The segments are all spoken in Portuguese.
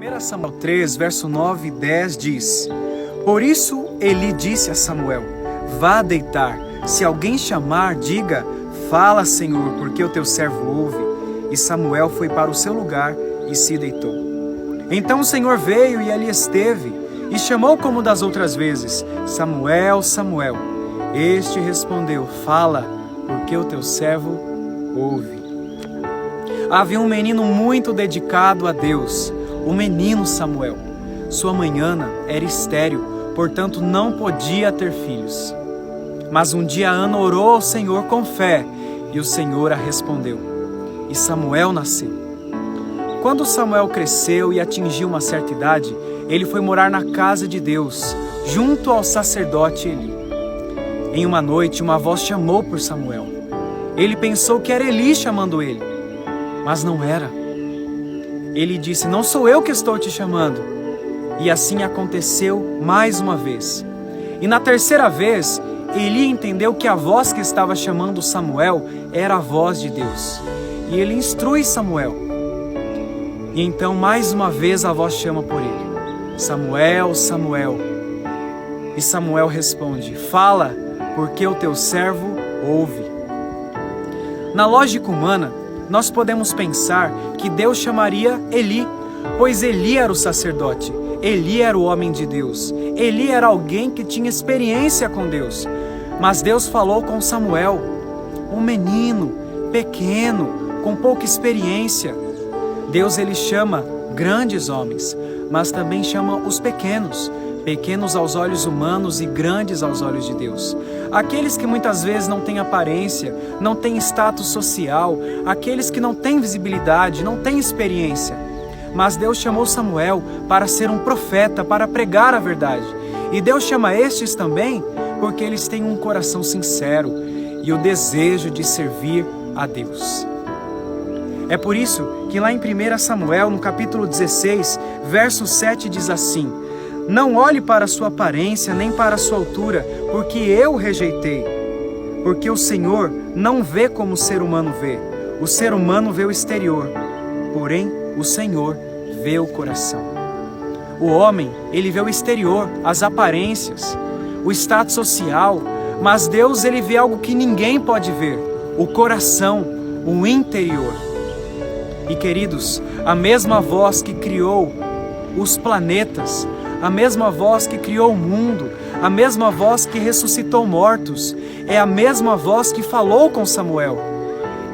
1 Samuel 3, verso 9 e 10 diz: Por isso Eli disse a Samuel: Vá deitar, se alguém chamar, diga: Fala, Senhor, porque o teu servo ouve. E Samuel foi para o seu lugar e se deitou. Então o Senhor veio e ali esteve, e chamou como das outras vezes: Samuel, Samuel. Este respondeu: Fala, porque o teu servo ouve. Havia um menino muito dedicado a Deus, o menino Samuel. Sua mãe Ana era estéril, portanto não podia ter filhos. Mas um dia Ana orou ao Senhor com fé, e o Senhor a respondeu. E Samuel nasceu. Quando Samuel cresceu e atingiu uma certa idade, ele foi morar na casa de Deus, junto ao sacerdote Eli. Em uma noite, uma voz chamou por Samuel. Ele pensou que era Eli chamando ele, mas não era. Ele disse: Não sou eu que estou te chamando. E assim aconteceu mais uma vez. E na terceira vez, Eli entendeu que a voz que estava chamando Samuel era a voz de Deus. E ele instrui Samuel. E então mais uma vez a voz chama por ele: Samuel, Samuel. E Samuel responde: Fala, porque o teu servo ouve. Na lógica humana, nós podemos pensar que Deus chamaria Eli, pois Eli era o sacerdote, Eli era o homem de Deus, Eli era alguém que tinha experiência com Deus. Mas Deus falou com Samuel, um menino, pequeno, com pouca experiência. Deus, ele chama grandes homens, mas também chama os pequenos, pequenos aos olhos humanos e grandes aos olhos de Deus. Aqueles que muitas vezes não têm aparência, não têm status social, aqueles que não têm visibilidade, não têm experiência. Mas Deus chamou Samuel para ser um profeta, para pregar a verdade. E Deus chama estes também porque eles têm um coração sincero e o desejo de servir a Deus. É por isso que lá em 1 Samuel, no capítulo 16, verso 7, diz assim: Não olhe para a sua aparência, nem para a sua altura, porque eu o rejeitei. Porque o Senhor não vê como o ser humano vê. O ser humano vê o exterior, porém o Senhor vê o coração. O homem, ele vê o exterior, as aparências, o status social, mas Deus, ele vê algo que ninguém pode ver: o coração, o interior. E queridos, a mesma voz que criou os planetas, a mesma voz que criou o mundo, a mesma voz que ressuscitou mortos, é a mesma voz que falou com Samuel.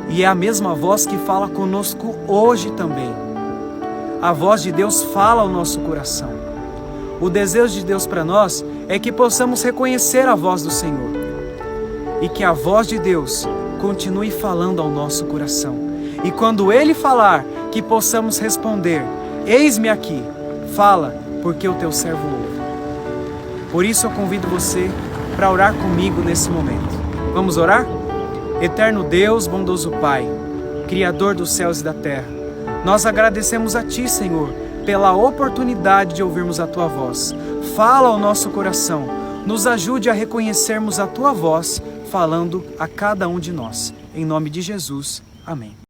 E é a mesma voz que fala conosco hoje também. A voz de Deus fala ao nosso coração. O desejo de Deus para nós é que possamos reconhecer a voz do Senhor. E que a voz de Deus continue falando ao nosso coração. E quando Ele falar, que possamos responder: Eis-me aqui, fala, porque o teu servo ouve. Por isso eu convido você para orar comigo nesse momento. Vamos orar? Eterno Deus, bondoso Pai, Criador dos céus e da terra, nós agradecemos a Ti, Senhor, pela oportunidade de ouvirmos a Tua voz. Fala ao nosso coração, nos ajude a reconhecermos a Tua voz falando a cada um de nós. Em nome de Jesus, amém.